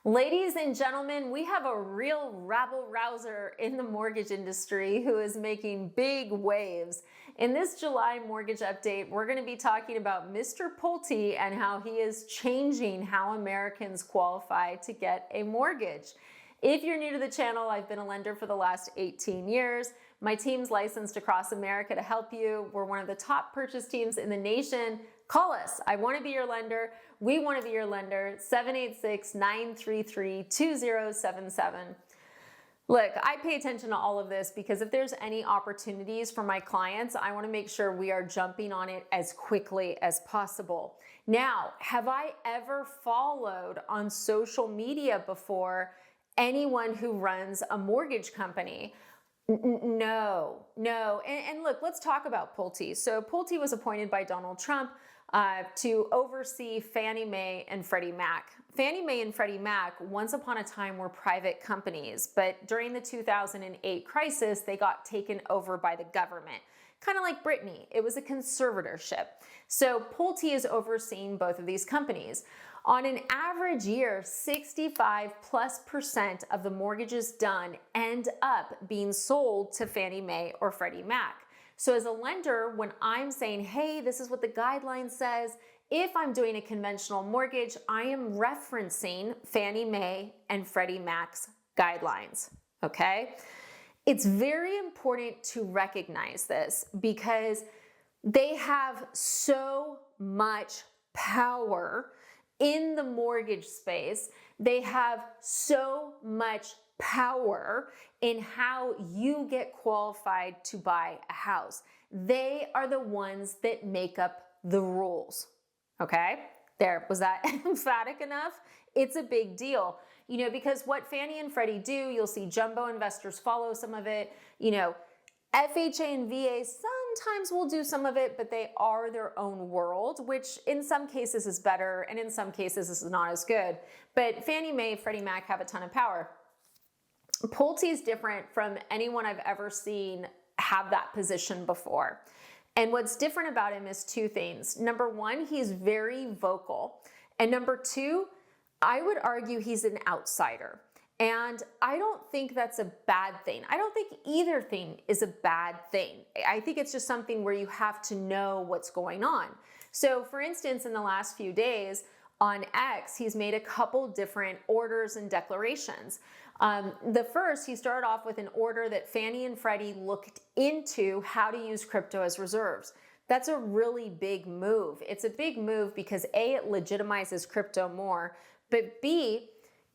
Ladies and gentlemen, we have a real rabble-rouser in the mortgage industry who is making big waves. In this July mortgage update, we're going to be talking about Mr. Pulte and how he is changing how Americans qualify to get a mortgage. If you're new to the channel, I've been a lender for the last 18 years. My team's licensed across America to help you. We're one of the top purchase teams in the nation. Call us. I want to be your lender. We want to be your lender. 786-933-2077. Look, I pay attention to all of this because if there's any opportunities for my clients, I want to make sure we are jumping on it as quickly as possible. Now, have I ever followed on social media before anyone who runs a mortgage company? No. And look, let's talk about Pulte. So Pulte was appointed by Donald Trump to oversee Fannie Mae and Freddie Mac. Fannie Mae and Freddie Mac, once upon a time, were private companies, but during the 2008 crisis, they got taken over by the government. Kind of like Britney, it was a conservatorship. So Pulte is overseeing both of these companies. On an average year, 65+% of the mortgages done end up being sold to Fannie Mae or Freddie Mac. So as a lender, when I'm saying, hey, this is what the guideline says, if I'm doing a conventional mortgage, I am referencing Fannie Mae and Freddie Mac's guidelines, okay? It's very important to recognize this because they have so much power in the mortgage space. They have so much power in how you get qualified to buy a house. They are the ones that make up the rules. Okay? There, was that emphatic enough? It's a big deal. You know, because what Fannie and Freddie do, you'll see jumbo investors follow some of it. You know, FHA and VA sometimes will do some of it, but they are their own world, which in some cases is better and in some cases is not as good. But Fannie Mae, Freddie Mac have a ton of power. Pulte is different from anyone I've ever seen have that position before. And what's different about him is two things. Number one, he's very vocal. And number two, I would argue he's an outsider. And I don't think that's a bad thing. I don't think either thing is a bad thing. I think it's just something where you have to know what's going on. So for instance, in the last few days on X, he's made a couple different orders and declarations. The first, he started off with an order that Fannie and Freddie looked into how to use crypto as reserves. That's a really big move. It's a big move because A, it legitimizes crypto more, but B,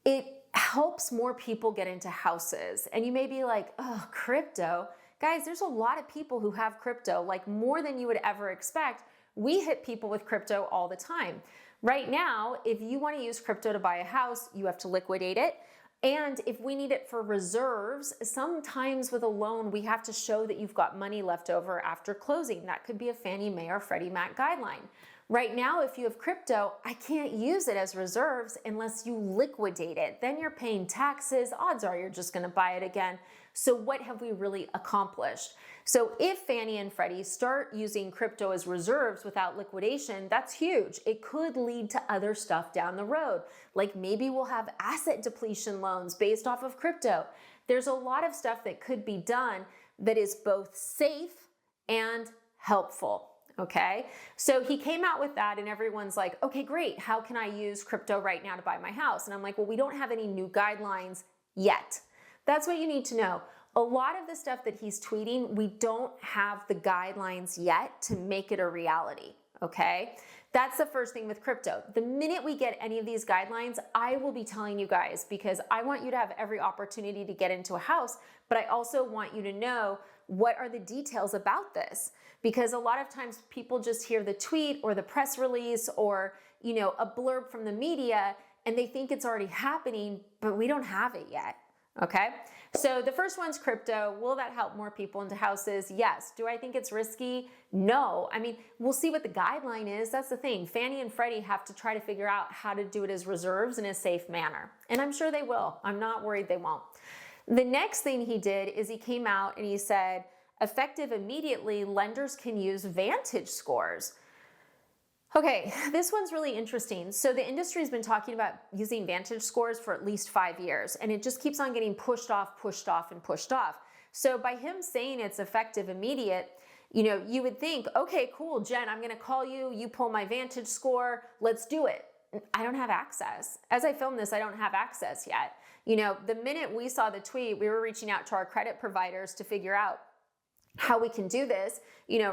it helps more people get into houses. And you may be like, oh, crypto. Guys, there's a lot of people who have crypto, like more than you would ever expect. We hit people with crypto all the time. Right now, if you want to use crypto to buy a house, you have to liquidate it. And if we need it for reserves, sometimes with a loan, we have to show that you've got money left over after closing. That could be a Fannie Mae or Freddie Mac guideline. Right now, if you have crypto, I can't use it as reserves unless you liquidate it. Then you're paying taxes. Odds are you're just going to buy it again. So what have we really accomplished? So if Fannie and Freddie start using crypto as reserves without liquidation, that's huge. It could lead to other stuff down the road. Like maybe we'll have asset depletion loans based off of crypto. There's a lot of stuff that could be done that is both safe and helpful. Okay, so he came out with that and everyone's like, okay, great. How can I use crypto right now to buy my house? And I'm like, well, we don't have any new guidelines yet. That's what you need to know. A lot of the stuff that he's tweeting, we don't have the guidelines yet to make it a reality. Okay, that's the first thing with crypto. The minute we get any of these guidelines, I will be telling you guys because I want you to have every opportunity to get into a house, but I also want you to know what are the details about this? Because a lot of times people just hear the tweet or the press release or, you know, a blurb from the media and they think it's already happening, but we don't have it yet. Okay. So the first one's crypto. Will that help more people into houses? Yes. Do I think it's risky? No. I mean, we'll see what the guideline is. That's the thing. Fannie and Freddie have to try to figure out how to do it as reserves in a safe manner. And I'm sure they will. I'm not worried they won't. The next thing he did is he came out and he said, effective immediately, lenders can use Vantage scores. Okay, this one's really interesting. So the industry has been talking about using Vantage scores for at least 5 years, and it just keeps on getting pushed off, and pushed off. So by him saying it's effective immediate, you would think, okay, cool, Jen, I'm gonna call you, you pull my Vantage score, let's do it. I don't have access. As I film this, I don't have access yet. The minute we saw the tweet, we were reaching out to our credit providers to figure out how we can do this,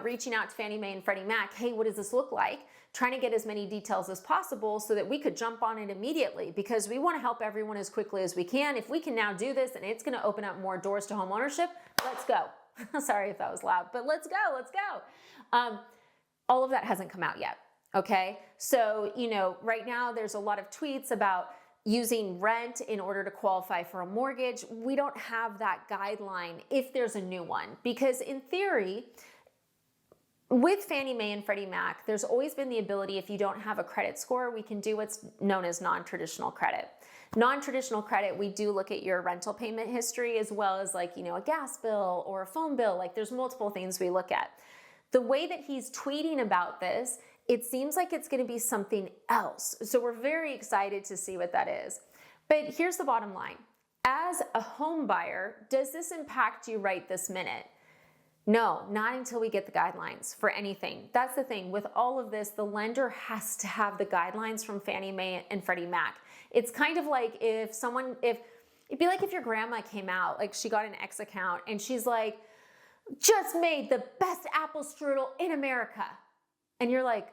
reaching out to Fannie Mae and Freddie Mac, hey, what does this look like? Trying to get as many details as possible so that we could jump on it immediately, because we want to help everyone as quickly as we can. If we can now do this and it's going to open up more doors to homeownership, let's go. Sorry if that was loud, but let's go. All of that hasn't come out yet. Okay. So, right now there's a lot of tweets about using rent in order to qualify for a mortgage. We don't have that guideline if there's a new one, because in theory, with Fannie Mae and Freddie Mac, there's always been the ability, if you don't have a credit score, we can do what's known as non-traditional credit. Non-traditional credit, we do look at your rental payment history as well as a gas bill or a phone bill. There's multiple things we look at. The way that he's tweeting about this, it seems like it's going to be something else. So we're very excited to see what that is. But here's the bottom line. As a home buyer, does this impact you right this minute? No, not until we get the guidelines for anything. That's the thing. With all of this, the lender has to have the guidelines from Fannie Mae and Freddie Mac. It's kind of like it'd be like if your grandma came out, she got an X account and she's like, just made the best apple strudel in America. And you're like,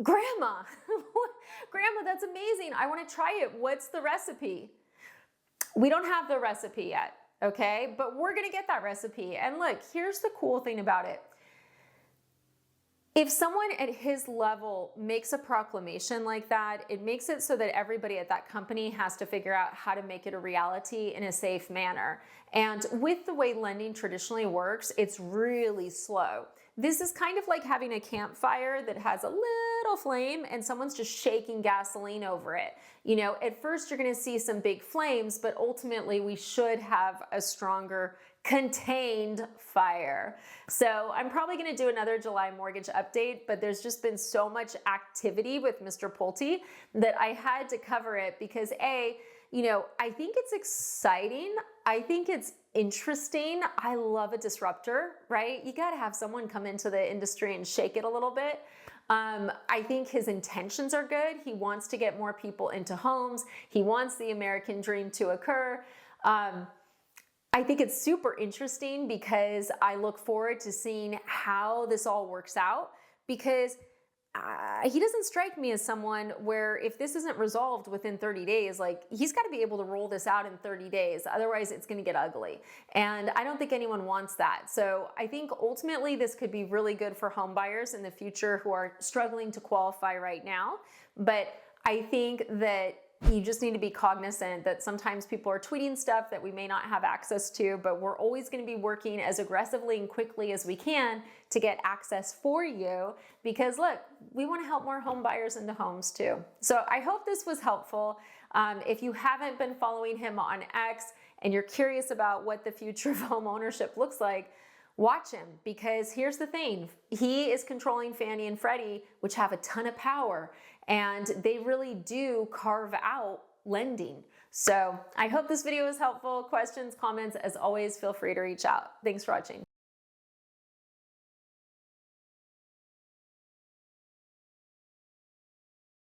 Grandma, Grandma, that's amazing. I want to try it. What's the recipe? We don't have the recipe yet, okay? But we're going to get that recipe. And look, here's the cool thing about it. If someone at his level makes a proclamation like that, it makes it so that everybody at that company has to figure out how to make it a reality in a safe manner. And with the way lending traditionally works, it's really slow. This is kind of like having a campfire that has a little flame and someone's just shaking gasoline over it. At first you're going to see some big flames, but ultimately we should have a stronger contained fire. So I'm probably going to do another July mortgage update, but there's just been so much activity with Mr. Pulte that I had to cover it because I think it's exciting. I think it's interesting. I love a disruptor, right? You got to have someone come into the industry and shake it a little bit. I think his intentions are good. He wants to get more people into homes. He wants the American dream to occur. I think it's super interesting because I look forward to seeing how this all works out, because he doesn't strike me as someone where if this isn't resolved within 30 days, he's got to be able to roll this out in 30 days. Otherwise it's going to get ugly. And I don't think anyone wants that. So I think ultimately this could be really good for home buyers in the future who are struggling to qualify right now. But I think that you just need to be cognizant that sometimes people are tweeting stuff that we may not have access to, but we're always going to be working as aggressively and quickly as we can to get access for you, because look, we want to help more home buyers into homes too. So I hope this was helpful. If you haven't been following him on X and you're curious about what the future of home ownership looks like, watch him, because here's the thing. He is controlling Fannie and Freddie, which have a ton of power, and they really do carve out lending. So I hope this video was helpful. Questions, comments, as always, feel free to reach out. Thanks for watching.